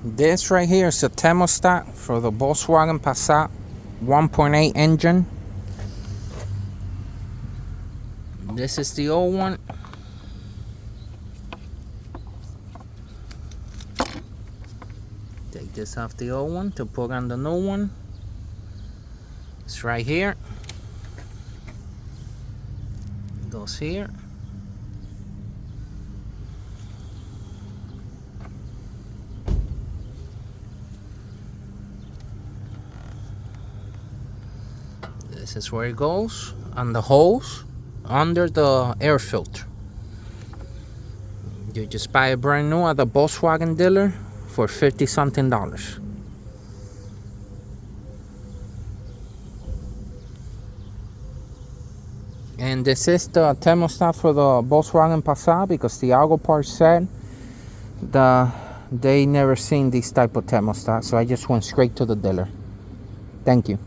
This right here is a thermostat for the Volkswagen Passat 1.8 engine. This is the old one. Take this off the old one to put on the new one. It's right here. It goes here. This is where it goes, on the hose under the air filter. You just buy it brand new at the Volkswagen dealer for $50-something. And this is the thermostat for the Volkswagen Passat, because the Algo part said they never seen this type of thermostat, so I just went straight to the dealer. Thank you.